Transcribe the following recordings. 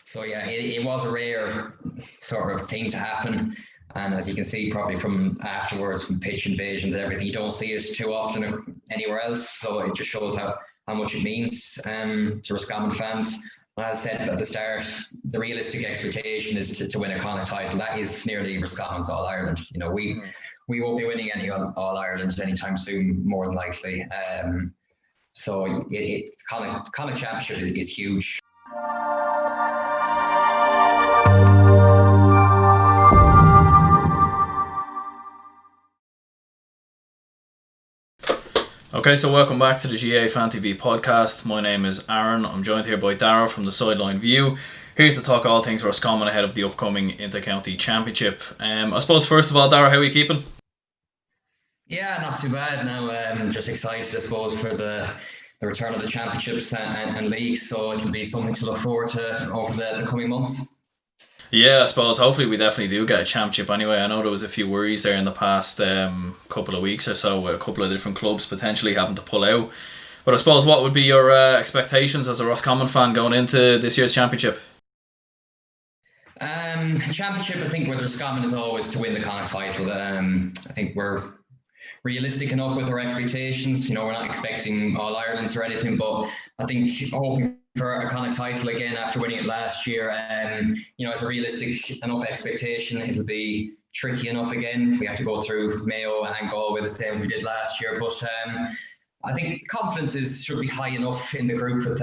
So yeah, it was a rare sort of thing to happen. And as you can see, probably from afterwards, from pitch invasions and everything, you don't see it too often anywhere else. So it just shows how much it means to Roscommon fans. As I said at the start, the realistic expectation is to win a Connacht title. That is nearly Roscommon's All Ireland. You know, we won't be winning any All Ireland anytime soon, more than likely. So Connacht Championship is huge. Okay, so welcome back to the GAA Fan TV podcast. My name is Aaron. I'm joined here by Darragh from the Sideline View, here to talk all things Roscommon ahead of the upcoming Inter-County Championship. I suppose, first of all, Darragh, how are you keeping? Yeah, not too bad now. Just excited, I suppose, for the return of the championships and leagues, so it'll be something to look forward to over the coming months. Yeah, I suppose hopefully we definitely do get a championship anyway. I know there was a few worries there in the past couple of weeks or so with a couple of different clubs potentially having to pull out. But I suppose, what would be your expectations as a Roscommon fan going into this year's championship? Championship, I think with Roscommon is always to win the Connacht title. I think we're realistic enough with our expectations. You know, we're not expecting All Irelands or anything, but I think hoping for a Connacht title again after winning it last year, you know, it's a realistic enough expectation. It'll be tricky enough again. We have to go through Mayo and Galway the same as we did last year, but I think confidence should be high enough in the group with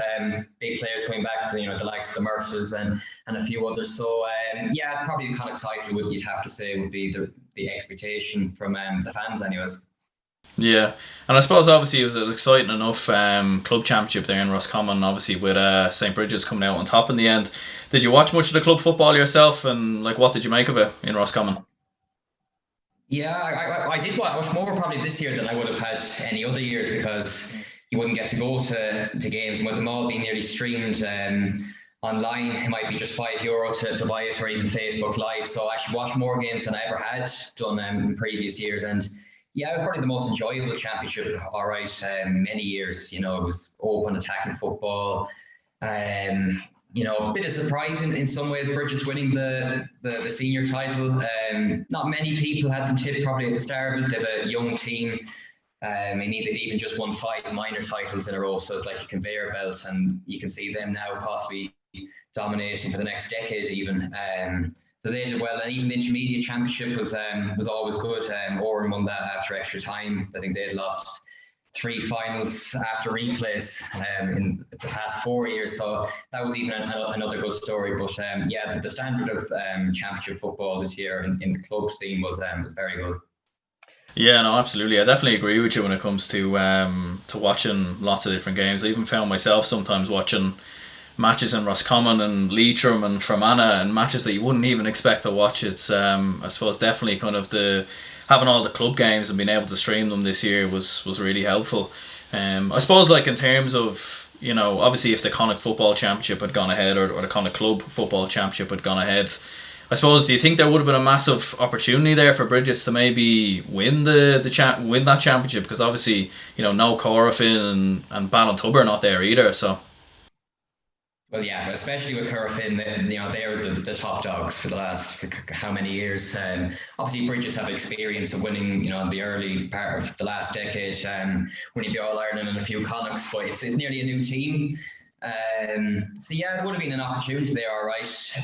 big players coming back to, you know, the likes of the Murphys and a few others. So yeah, probably the Connacht title you'd have to say would be the expectation from the fans anyways. Yeah, and I suppose obviously it was an exciting enough club championship there in Roscommon, obviously with St. Brigids coming out on top in the end. Did you watch much of the club football yourself, and what did you make of it in Roscommon? Yeah, I did watch more probably this year than I would have had any other years, because you wouldn't get to go to games, and with them all being nearly streamed online, it might be just €5 to buy it, or even Facebook Live. So I actually watched more games than I ever had done in previous years, and yeah, it was probably the most enjoyable championship, all right, many years. You know, it was open, attacking football. You know, a bit of surprise in some ways, Brigids winning the senior title. Not many people had them tipped probably at the start of it. They have a young team. I mean, they've even just won 5 minor titles in a row, so it's like a conveyor belt, and you can see them now possibly dominating for the next decade even. So they did well, and even the intermediate championship was always good. Oran won that after extra time. I think they had lost 3 finals after replays in the past 4 years, so that was even another good story. But yeah, the standard of championship football this year in the club scene was very good. Yeah, no, absolutely. I definitely agree with you when it comes to watching lots of different games. I even found myself sometimes watching matches in Roscommon and Leitrim and Fermanagh, and matches that you wouldn't even expect to watch. It's I suppose definitely kind of having all the club games and being able to stream them this year was really helpful. I suppose, like, in terms of, you know, obviously if the Connacht Football Championship had gone ahead, or the Connacht Club Football Championship had gone ahead, I suppose, do you think there would have been a massive opportunity there for Brigids to maybe win win that championship? Because obviously, you know, no Corofin and Ballintubber are not there either, so. Well, yeah, especially with Corofin, you know, they're the top dogs for the last how many years. Obviously, Brigids have experience of winning, you know, in the early part of the last decade, winning the All Ireland and a few Connachts, but it's nearly a new team. So yeah, it would have been an opportunity there, all right.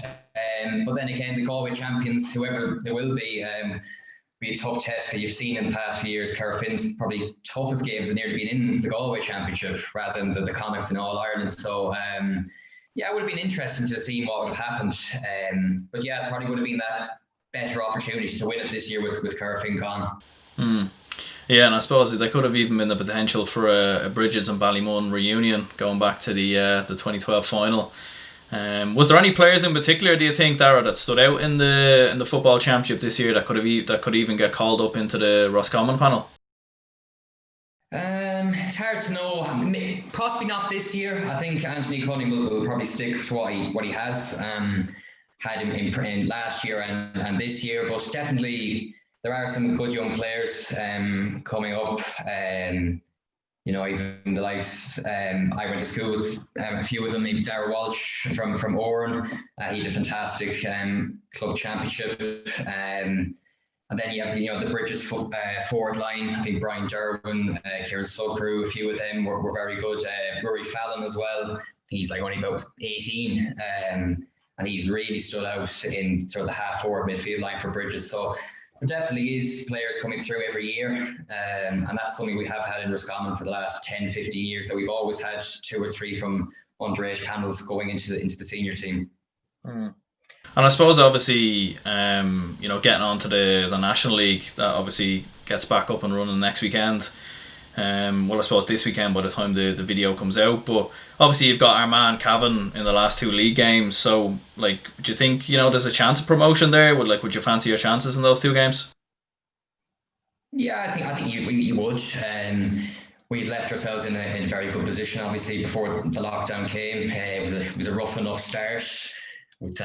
But then again, the Galway champions, whoever they will be a tough test, because you've seen in the past few years, Corofin's probably toughest games have nearly been in the Galway championship rather than the Connachts in All Ireland. So yeah, it would have been interesting to see what would have happened. But yeah, it probably would have been that better opportunity to win it this year with Corofin gone. Yeah, and I suppose there could have even been the potential for a Brigids and Ballymun reunion going back to the 2012 final. Was there any players in particular, do you think, Darragh, that stood out in the football championship this year that could even get called up into the Roscommon panel? It's hard to know. Possibly not this year. I think Anthony Cunningham will probably stick to what he has had in last year and this year. But definitely there are some good young players coming up. Even the likes, I went to school with a few of them, maybe Darragh Walsh from Oran. He did a fantastic club championship. And then you have the Brigids forward line. I think Brian Derwin, Kieran Sukru, a few of them were very good. Rory Fallon as well. He's like only about 18, and he's really stood out in sort of the half forward midfield line for Brigids. So there definitely is players coming through every year, and that's something we have had in Roscommon for the last 10, 15 years, that we've always had 2 or 3 from underage panels going into the senior team. Mm. And I suppose obviously, getting on to the National League, that obviously gets back up and running next weekend. Well, I suppose this weekend by the time the video comes out. But obviously you've got Armagh Cavan in the last 2 league games. So, like, do you think, there's a chance of promotion there? Would you fancy your chances in those 2 games? Yeah, I think you would. We've left ourselves in a very good position, obviously, before the lockdown came. It was a rough enough start with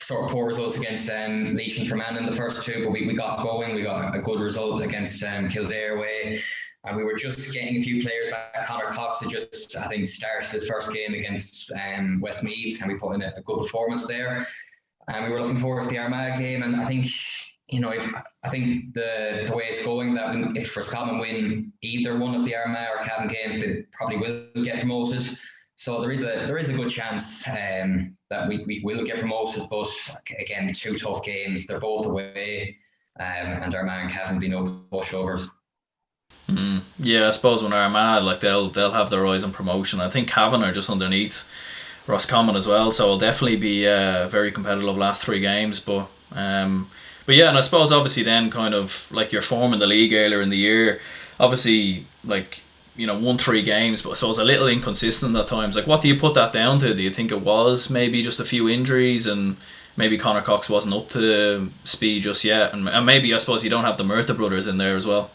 sort of poor results against Leitrim and Fermanagh in the first 2, but we got going. We got a good result against Kildare away, and we were just getting a few players back. Conor Cox had just, I think, started his first game against Westmeath, and we put in a good performance there. And we were looking forward to the Armagh game, and I think, I think the way it's going, that if Roscommon win either one of the Armagh or Cavan games, they probably will get promoted. So there is a good chance that we will get promoted, but again, 2 tough games. They're both away, and Armagh and Cavan will be no pushovers. Yeah, I suppose when Armagh, like, they'll have their eyes on promotion. I think Cavan are just underneath Roscommon as well, so it'll definitely be very competitive last 3 games. But yeah, and I suppose obviously then kind of like your form in the league earlier in the year, obviously, like, won 3 games, but so it was a little inconsistent at times. Like, what do you put that down to? Do you think it was maybe just a few injuries, and maybe Conor Cox wasn't up to speed just yet, and maybe, I suppose, you don't have the Murtha brothers in there as well?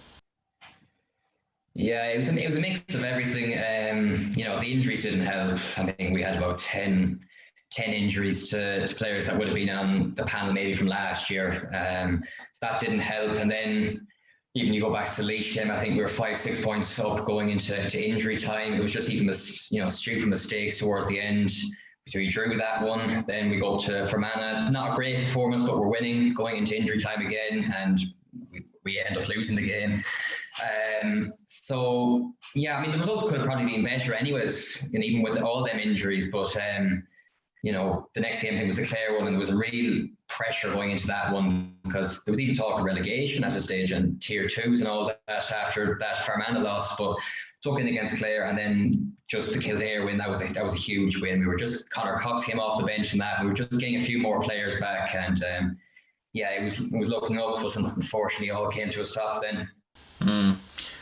Yeah, it was a mix of everything. The injuries didn't help. I think we had about 10 injuries to players that would have been on the panel maybe from last year. So that didn't help. And then even you go back to Leitrim, I think we were 5-6 points up going into injury time. It was just even stupid mistakes towards the end. So we drew that one. Then we go to Fermanagh, not a great performance, but we're winning going into injury time again, and we end up losing the game. So yeah, I mean, the results could have probably been better anyways, even with all them injuries. But the next game, I think, was the Clare one, and there was a real pressure going into that one, because there was even talk of relegation at a stage and tier 2s and all that after that Fermanagh loss. But took in against Clare, and then just the Kildare win, that was a huge win. We were just, Conor Cox came off the bench, and that we were just getting a few more players back, and it was looking up, but unfortunately all came to a stop then.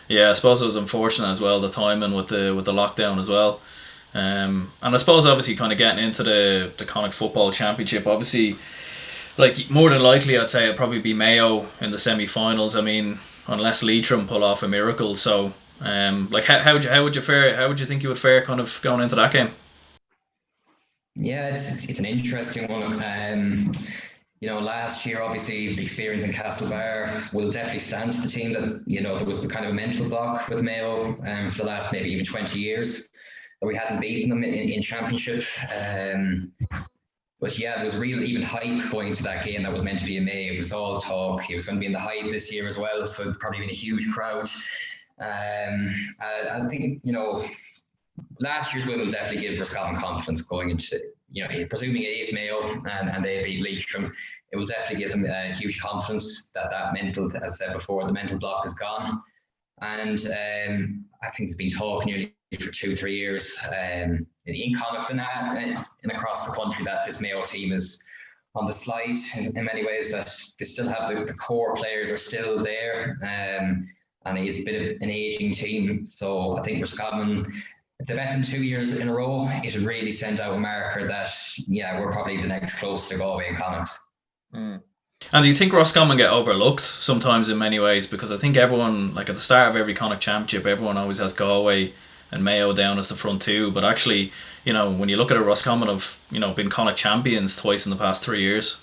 Yeah, I suppose it was unfortunate as well, the timing with the lockdown as well. And I suppose obviously kind of getting into the Connacht Football Championship, obviously, like, more than likely I'd say it'll probably be Mayo in the semi-finals. I mean, unless Leitrim pull off a miracle. So like, how would you fare? How would you think you would fare kind of going into that game? Yeah, it's an interesting one. Last year, obviously, the experience in Castlebar will definitely stand to the team that, there was the kind of a mental block with Mayo for the last maybe even 20 years that we hadn't beaten them in championship. But yeah, there was real even hype going into that game that was meant to be in May. It was all talk. He was going to be in the hype this year as well, so it'd probably been a huge crowd. I think, last year's win will definitely give Roscommon confidence going into, presuming it is Mayo and they beat Leitrim, it will definitely give them a huge confidence that mental, as I said before, the mental block is gone. And I think it's been talk nearly for 2-3 years in Connacht and across the country that this Mayo team is on the slide in many ways, that they still have the core players are still there, and it is a bit of an aging team. So I think Roscommon, if they bet them 2 years in a row, it really sent out a marker that, we're probably the next close to Galway and Connacht. And do you think Roscommon get overlooked sometimes in many ways? Because I think everyone, like at the start of every Connacht championship, everyone always has Galway and Mayo down as the front 2. But actually, when you look at it, Roscommon have, been Connacht champions twice in the past 3 years.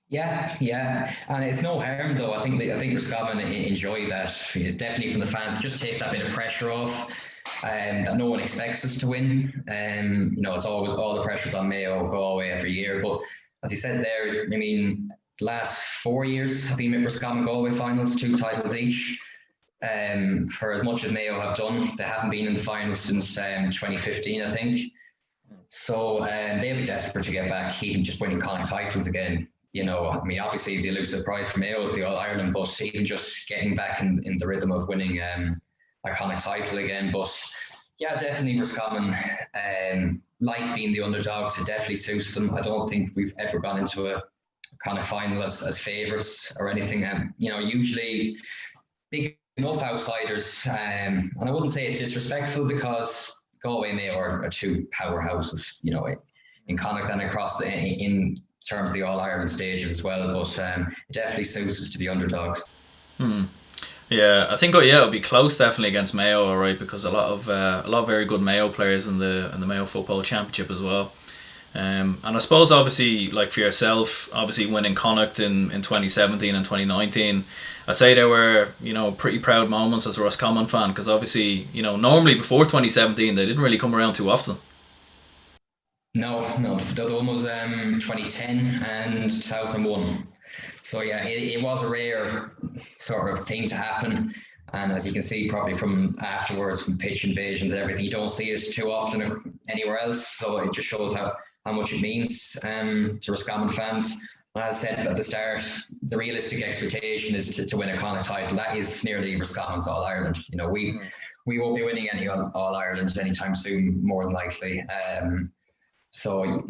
Yeah, and it's no harm though. I think Roscommon enjoy that. Definitely from the fans, it just takes that bit of pressure off, that no one expects us to win. It's all the pressure's on Mayo, Galway every year. But as you said there, I mean, the last 4 years have been with Roscommon Galway finals, 2 titles each. For as much as Mayo have done, they haven't been in the finals since 2015, I think. So they'll be desperate to get back, even just winning Connacht titles again. I mean, obviously the elusive prize for Mayo is the All Ireland, but even just getting back in the rhythm of winning a Connacht title again. But yeah, definitely Roscommon like being the underdogs. It definitely suits them. I don't think we've ever gone into a Connacht final as favourites or anything. Usually big enough outsiders. And I wouldn't say it's disrespectful because Galway and Mayo are two powerhouses, in Connacht and across in terms of the All Ireland stages as well. But it definitely suits us to be underdogs. Yeah, I think it'll be close definitely against Mayo, all right, because a lot of very good Mayo players in the Mayo Football Championship as well. And I suppose obviously like for yourself, obviously winning Connacht in 2017 and 2019, I'd say there were pretty proud moments as a Roscommon fan, because obviously normally before 2017 they didn't really come around too often. No, the other one was 2010 and 2001. So yeah, it was a rare sort of thing to happen. And as you can see, probably from afterwards, from pitch invasions and everything, you don't see it too often anywhere else. So it just shows how much it means to Roscommon fans. As I said at the start, the realistic expectation is to win a Connacht title. That is nearly Roscommon's All Ireland. We won't be winning any All Ireland anytime soon, more than likely. So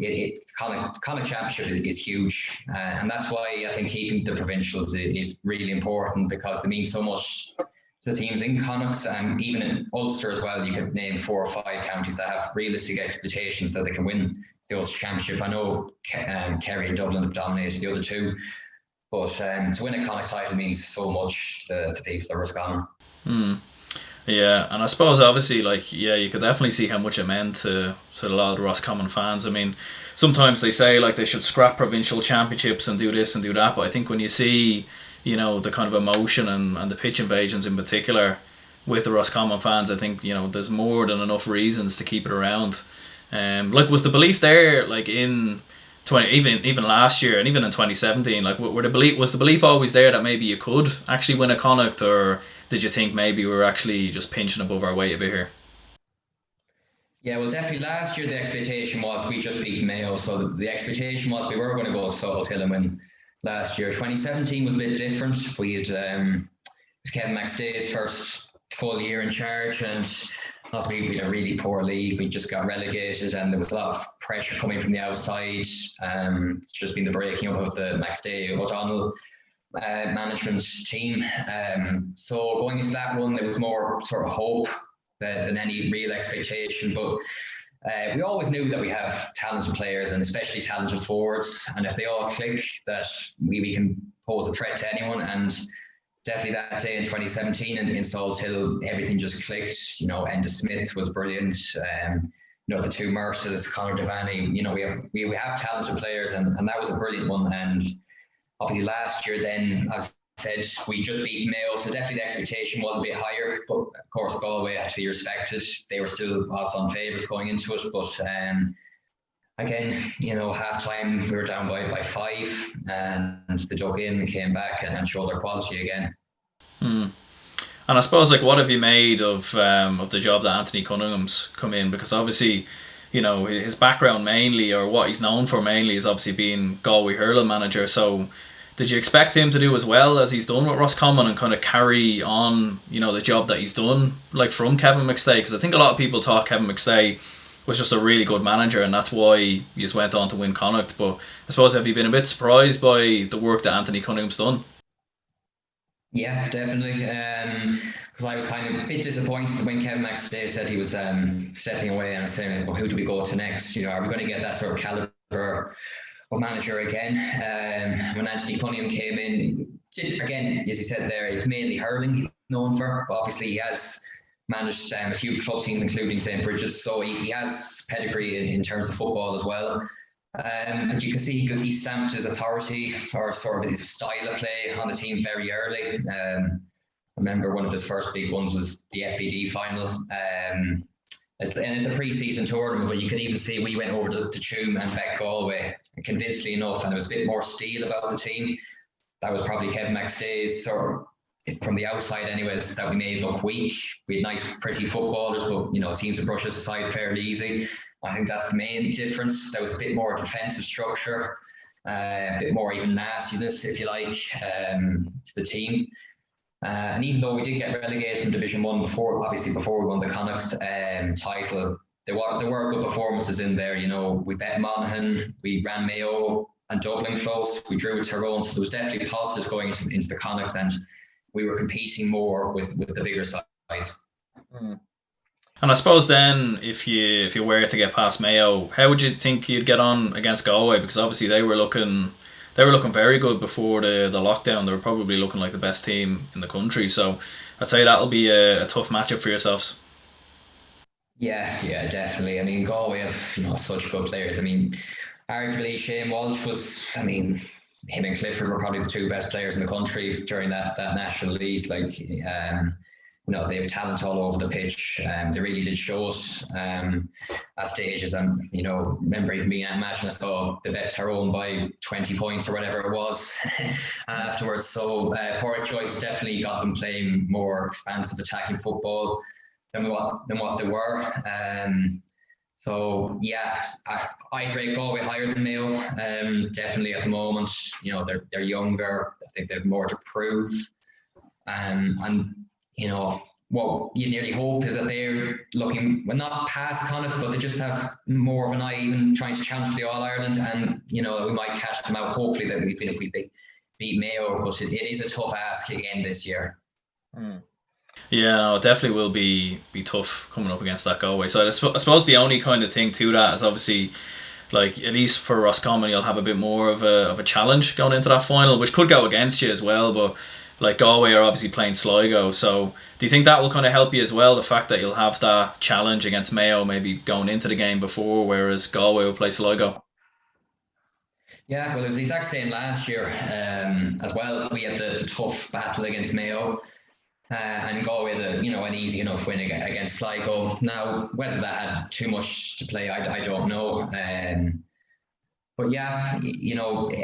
Connacht Championship is huge, and that's why I think keeping the provincials is really important, because they mean so much to the teams in Connacht, and even in Ulster as well. You could name 4 or 5 counties that have realistic expectations that they can win the Ulster Championship. I know Kerry and Dublin have dominated the other two, but to win a Connacht title means so much to the people of Roscommon. Yeah, and I suppose obviously you could definitely see how much it meant to a lot of the Roscommon fans. I mean, sometimes they say they should scrap provincial championships and do this and do that, but I think when you see the kind of emotion and the pitch invasions in particular with the Roscommon fans, I think there's more than enough reasons to keep it around. Was the belief there in 20 even last year and even in 2017, was the belief always there that maybe you could actually win a Connacht, or did you think maybe we were actually just pinching above our weight a bit here? Yeah, well, definitely last year the expectation was we just beat Mayo, so the expectation was we were going to go to Salthill and win last year. 2017 was a bit different. We had it was Kevin McStay's first full year in charge, and last week we had a really poor league. We just got relegated, and there was a lot of pressure coming from the outside. It's just been the breaking up of the McStay O'Donnell management team. So going into that one, there was more sort of hope than any real expectation. But we always knew that we have talented players, and especially talented forwards. And if they all click, that we can pose a threat to anyone. And definitely that day in 2017 in Salthill, everything just clicked. Enda Smith was brilliant. The two Merces, Conor Devaney. We have talented players, and that was a brilliant one. And obviously last year, then as I said, we just beat Mayo, so definitely the expectation was a bit higher. But of course, Galway had to be respected. They were still odds-on favourites going into it, but again, half time we were down by 5, and they dug in and came back and showed their quality again. And I suppose what have you made of the job that Anthony Cunningham's come in? Because obviously, his background mainly, or what he's known for mainly, is obviously being Galway hurling manager. So did you expect him to do as well as he's done with Roscommon and kind of carry on, the job that he's done from Kevin McStay? Because I think a lot of people thought Kevin McStay was just a really good manager, and that's why he just went on to win Connacht. But I suppose, have you been a bit surprised by the work that Anthony Cunningham's done? Yeah, definitely. Because I was kind of a bit disappointed when Kevin McStay said he was stepping away, and I was saying, well, who do we go to next? Are we going to get that sort of caliber of manager again? When Anthony Cunningham came in, again, as you said there, it's mainly hurling he's known for. But obviously, he has managed a few club teams, including St. Brigids, so he has pedigree in terms of football as well. But you can see he stamped his authority or sort of his style of play on the team very early. I remember one of his first big ones was the FBD final. And it's a pre-season tournament, but you can even see we went over to Tuam and bet Galway, convincingly enough, and there was a bit more steel about the team. That was probably Kevin McStay's, or from the outside anyways, that we made look weak. We had nice, pretty footballers, but it seems to brush us aside fairly easy. I think that's the main difference. There was a bit more defensive structure, a bit more even nastiness, if you like, to the team. And even though we did get relegated from Division 1 before we won the Connacht title, there were good performances in there. We bet Monaghan, we ran Mayo and Dublin close, we drew with Tyrone, so there was definitely positives going into the Connacht, and we were competing more with the bigger sides. And I suppose then, if you were to get past Mayo, how would you think you'd get on against Galway? Because obviously they were looking very good before the lockdown. They were probably looking like the best team in the country. So I'd say that'll be a tough matchup for yourselves. Yeah, definitely. I mean, Galway have such good players. I mean, arguably Shane Walsh was. I mean, him and Clifford were probably the two best players in the country during that National League. Like, they have talent all over the pitch. They really did show us at stages. And, remember even being at a match and I saw the bet Tyrone by 20 points or whatever it was afterwards. So Port Choice definitely got them playing more expansive attacking football than what they were. So yeah, I'd rate Galway higher than Mayo. Definitely at the moment, they're younger. I think they have more to prove. And what you nearly hope is that they're looking, well, not past Connacht, but they just have more of an eye even trying to challenge the All-Ireland, and we might catch them out. Hopefully that if we beat Mayo, but it is a tough ask again this year. Yeah, no, it definitely will be tough coming up against that Galway side. I suppose the only kind of thing to that is obviously, like, at least for Roscommon, you'll have a bit more of a challenge going into that final, which could go against you as well. But like, Galway are obviously playing Sligo, so do you think that will kind of help you as well, the fact that you'll have that challenge against Mayo maybe going into the game before, whereas Galway will play Sligo? Yeah, well, it was the exact same last year as well. We had the tough battle against Mayo. And Galway had an easy enough win against Sligo. Now, whether that had too much to play, I don't know. But yeah,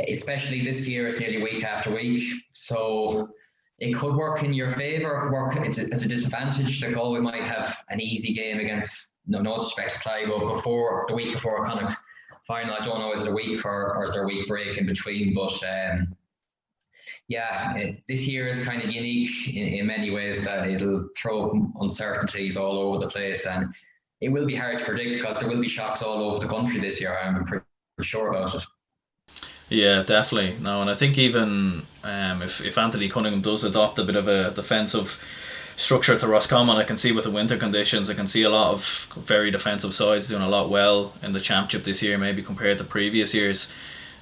especially this year, it's nearly week after week. So it could work in your favour, it's a disadvantage that Galway might have an easy game against, no disrespect to Sligo, the week before Connacht final. I don't know, is it a week or is there a week break in between? But this year is kind of unique in many ways, that it'll throw uncertainties all over the place, and it will be hard to predict because there will be shocks all over the country this year. I'm pretty sure about it. Yeah, definitely. No, and I think even if Anthony Cunningham does adopt a bit of a defensive structure to Roscommon, I can see with the winter conditions, I can see a lot of very defensive sides doing a lot well in the championship this year, maybe compared to previous years.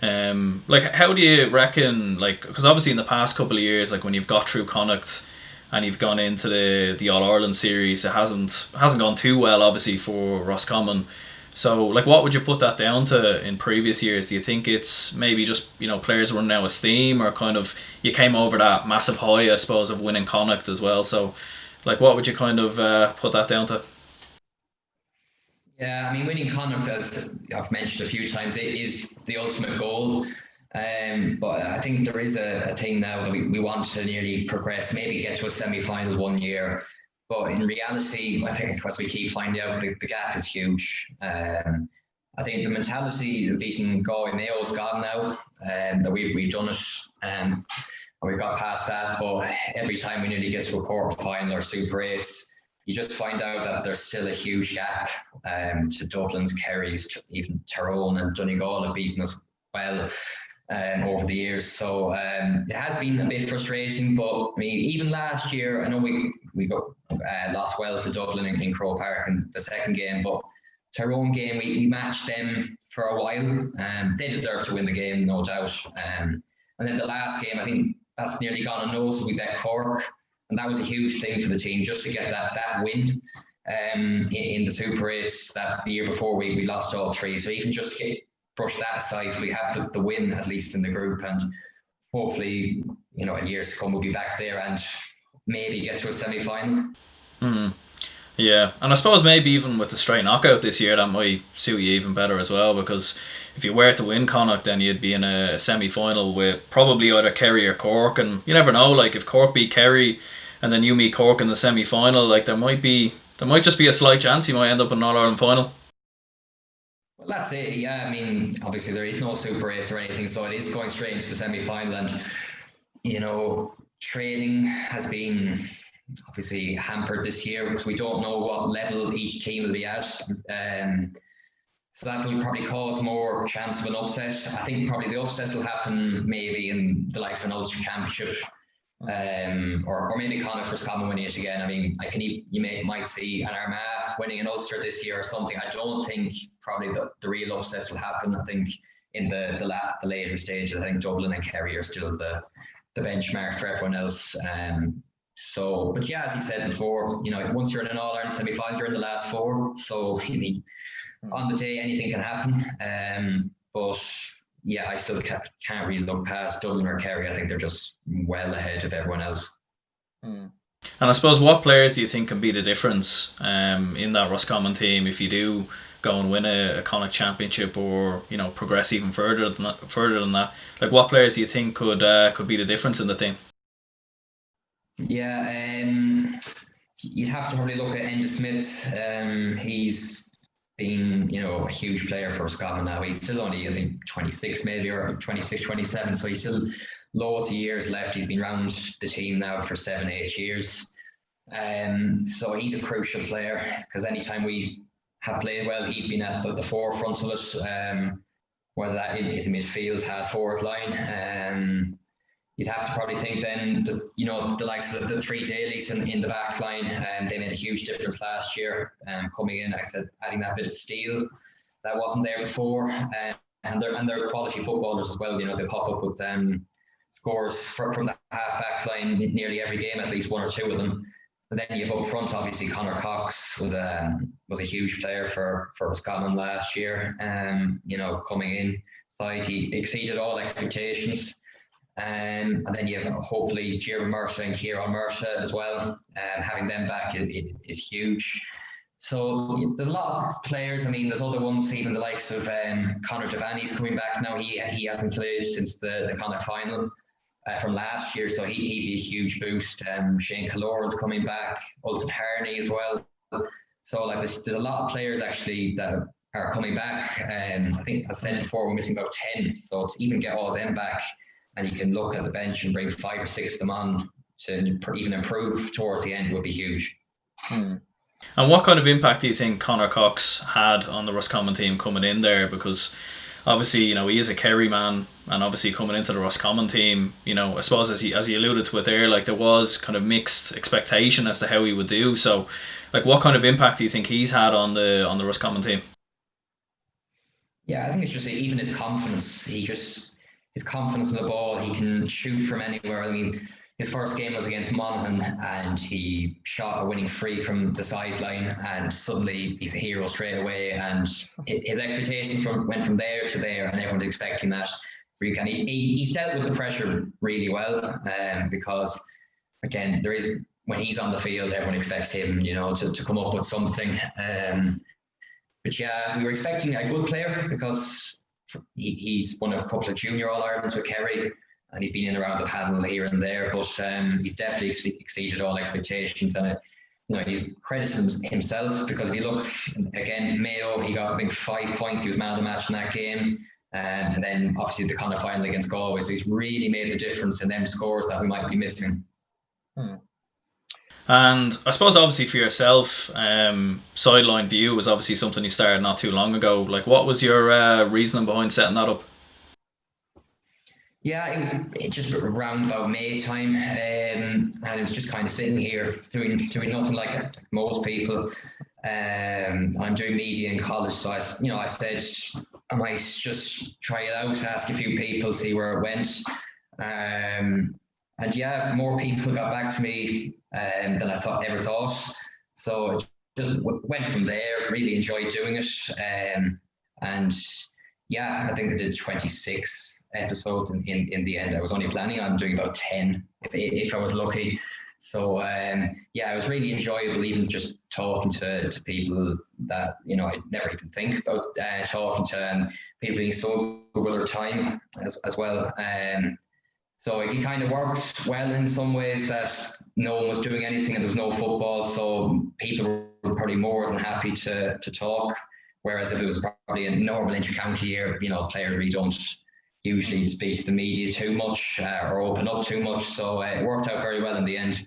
How do you reckon, because obviously in the past couple of years, like when you've got through Connacht and you've gone into the All-Ireland series, it hasn't gone too well obviously for Roscommon. So what would you put that down to in previous years? Do you think it's maybe just players running out of steam, or kind of you came over that massive high, I suppose, of winning Connacht as well? So what would you kind of put that down to? Yeah, I mean, winning Connacht, as I've mentioned a few times, it is the ultimate goal. But I think there is a thing now that we want to nearly progress, maybe get to a semi-final one year. But in reality, I think as we keep finding out, the gap is huge. I think the mentality of beating Galway Mayo is gone now, that we've done it, and we've got past that. But every time we nearly get to a quarter final or Super 8s, you just find out that there's still a huge gap to Dublin's, Kerry's, even Tyrone and Donegal have beaten us well over the years. So it has been a bit frustrating, but I mean, even last year, I know we got lost well to Dublin in Croke Park in the second game, but Tyrone game, we matched them for a while. They deserve to win the game, no doubt. And then the last game, I think that's nearly gone unnoticed. We bet Cork, and that was a huge thing for the team, just to get that win in the Super 8s. That the year before we lost all three. So even just brush that aside. So we have the win at least in the group, and hopefully, in years to come we'll be back there and maybe get to a semi-final. Yeah, and I suppose maybe even with the straight knockout this year, that might suit you even better as well, because if you were to win Connacht, then you'd be in a semi-final with probably either Kerry or Cork, and you never know, like if Cork beat Kerry and then you meet Cork in the semi-final, like there might just be a slight chance you might end up in an All-Ireland final. Well, that's it. Yeah, I mean, obviously there is no Super 8 or anything, so it is going straight into the semi-final, and training has been obviously hampered this year because we don't know what level each team will be at. So that will probably cause more chance of an upset. I think probably the upsets will happen maybe in the likes of an Ulster Championship, or maybe Connacht Roscommon winning it again. I mean, might see an Armagh winning an Ulster this year or something. I don't think probably the real upsets will happen. I think in the later stages, I think Dublin and Kerry are still the benchmark for everyone else. But yeah, as you said before, once you're in an All-Ireland semi-final, you're in the last four. So on the day, anything can happen. But yeah, I still can't really look past Dublin or Kerry. I think they're just well ahead of everyone else. And I suppose, what players do you think can be the difference in that Roscommon team if you do go and win a Connacht Championship, or progress even further than that? Like, what players do you think could be the difference in the team? Yeah, you'd have to probably look at Enda Smith. He's been, a huge player for Roscommon now. He's still only, I think, 26 maybe, or 26, 27. So he's still loads of years left. He's been around the team now for 7-8 years. So he's a crucial player, because anytime we have played well, he's been at the forefront of it, whether that is in midfield, half forward line. You'd have to probably think then that, the likes of the three Dailies in the back line, they made a huge difference last year, coming in, like I said, adding that bit of steel that wasn't there before. And they're quality footballers as well. They pop up with scores from the half-back line nearly every game, at least one or two of them. And then you have up front, obviously, Conor Cox was a huge player for Roscommon last year. Coming in, he exceeded all expectations. And then you have hopefully Jira Mercer and Kieran Mercer as well. Having them back is huge. So there's a lot of players. I mean, there's other ones, even the likes of Conor Devaney's coming back now. He hasn't played since the Connacht final from last year, so he'd be a huge boost. Shane Kaloran's coming back, Ulton Harney as well. So there's a lot of players actually that are coming back. I think I said before, we're missing about 10. So to even get all of them back, and you can look at the bench and bring 5 or 6 of them on to even improve towards the end, would be huge. And what kind of impact do you think Conor Cox had on the Roscommon team coming in there? Because obviously, he is a Kerry man, and obviously coming into the Roscommon team, I suppose as you alluded to it there, there was kind of mixed expectation as to how he would do. So, what kind of impact do you think he's had on the Roscommon team? Yeah, I think it's just even his confidence. His confidence in the ball, he can shoot from anywhere. I mean, his first game was against Monaghan, and he shot a winning free from the sideline, and suddenly he's a hero straight away. And his expectations went from there to there, and everyone's expecting that. He's dealt with the pressure really well, because again, when he's on the field, everyone expects him, to come up with something. But yeah, we were expecting a good player, because he's won a couple of junior All-Irelands with Kerry, and he's been in around the panel here and there, but he's definitely exceeded all expectations. And he's credited himself, because if you look again, Mayo, he got, I think, 5 points. He was man of the match in that game, and then obviously the Connacht final against Galway. So he's really made the difference in them scores that we might be missing. And I suppose obviously for yourself, Sideline View was obviously something you started not too long ago. What was your reasoning behind setting that up? Yeah, it was just around about May time, and it was just kind of sitting here doing nothing like most people. I'm doing media in college, so I said I might just try it out, ask a few people, see where it went. And yeah, more people got back to me than I ever thought. So it just went from there. Really enjoyed doing it, and yeah, I think I did 26 episodes in the end. I was only planning on doing about 10 if I was lucky. So yeah, it was really enjoyable, even just talking to people that I'd never even think about talking to, and people being so good with their time as well. So it kind of worked well in some ways that no one was doing anything and there was no football, so people were probably more than happy to talk. Whereas if it was probably a normal inter-county year, players really don't usually speak to the media too much or open up too much. So it worked out very well in the end.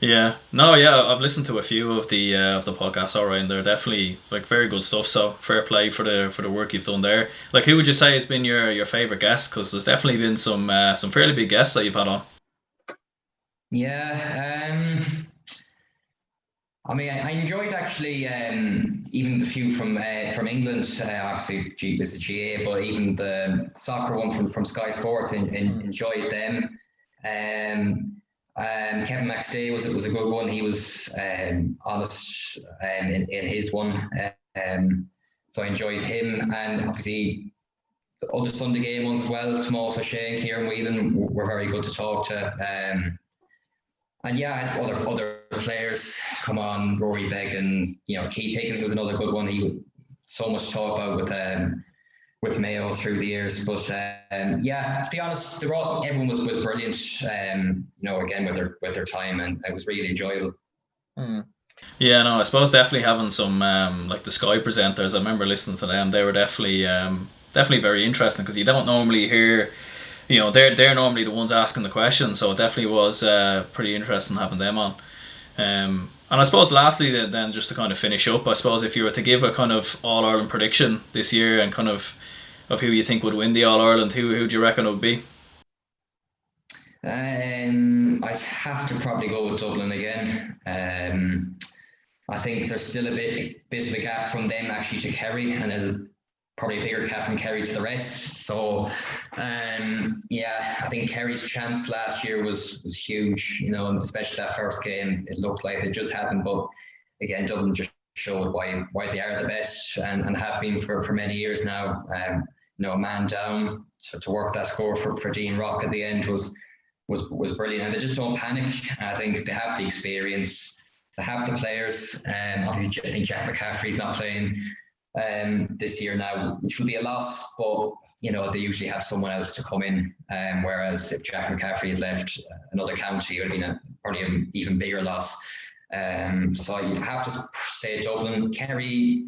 Yeah, no, yeah, I've listened to a few of the podcasts, alright, and they're definitely like very good stuff. So fair play for the work you've done there. Like, who would you say has been your favorite guest? Because there's definitely been some fairly big guests that you've had on. Yeah, I mean, I enjoyed actually even the few from England. Obviously, it's a GAA, but even the soccer one from Sky Sports, enjoyed them. Kevin McStay was a good one. He was honest in his one, so I enjoyed him. And obviously the other Sunday game ones as well. Tomas O'Shea and Kieran Whelan were very good to talk to. And yeah, other players come on, Rory Begg, and Keith Higgins was another good one. He so much talk about with Mayo through the years. But yeah, to be honest, everyone was brilliant. Again with their time, and it was really enjoyable. Yeah, no, I suppose definitely having some like the Sky presenters. I remember listening to them. They were definitely very interesting, because you don't normally hear. They're normally the ones asking the questions, so it definitely was pretty interesting having them on. And I suppose lastly then, just to kind of finish up, I suppose if you were to give a kind of All-Ireland prediction this year and kind of who you think would win the All-Ireland, who do you reckon it would be? I'd have to probably go with Dublin again. I think there's still a bit of a gap from them actually to Kerry, and there's probably a bigger gap from Kerry to the rest. So yeah, I think Kerry's chance last year was huge, and especially that first game, it looked like it just happened. But again, Dublin just showed why they are the best and have been for many years now. A man down to work that score for Dean Rock at the end was brilliant, and they just don't panic. I think they have the experience, they have the players, and obviously I think Jack McCaffrey's not playing this year now, which will be a loss, but they usually have someone else to come in. Whereas if Jack McCaffrey had left another county, it would have been probably an even bigger loss. So you have to say Dublin. Kerry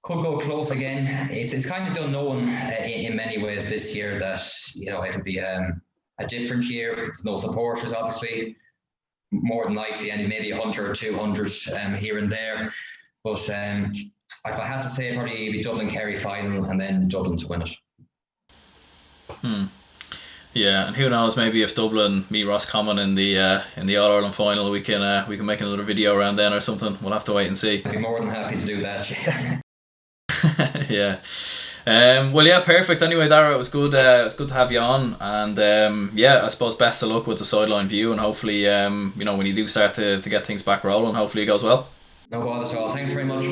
could go close again. It's kind of the unknown in many ways this year, that it'll be a different year. There's no supporters, obviously, more than likely, and maybe 100 or 200 here and there. But if I had to say, probably it'd be Dublin Kerry final, and then Dublin to win it. Yeah, and who knows? Maybe if Dublin meet Roscommon in the All Ireland final, we can make another video around then or something. We'll have to wait and see. I'd be more than happy to do that. Yeah. Well, yeah, perfect. Anyway, Darragh, it was good. It's good to have you on, and yeah, I suppose best of luck with the Sideline View, and hopefully, when you do start to get things back rolling, hopefully it goes well. No bother at all. Thanks very much.